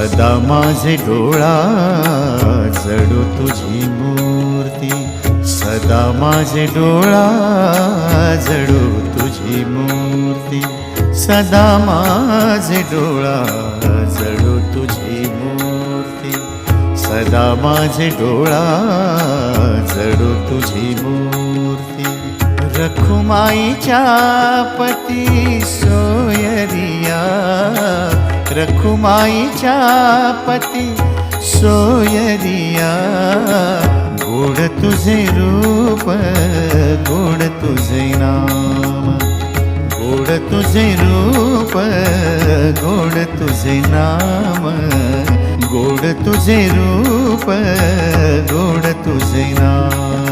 सदा माझे डोळा जडो तुझी मूर्ती, सदा माझे डोळा जडो तुझी मूर्ती, सदा माझे डोळा जडो तुझी मूर्ती, सदा माझे डोळा जडो तुझी मूर्ती। रखुमाईच्या पती सोयरिया, रखुमाईच्या पती सोयरिया, गोड तुझे रूप गोड तुझे नाम, गोड तुझे रूप गोड तुझे नाम, गोड तुझे रूप गोड तुझे नाम।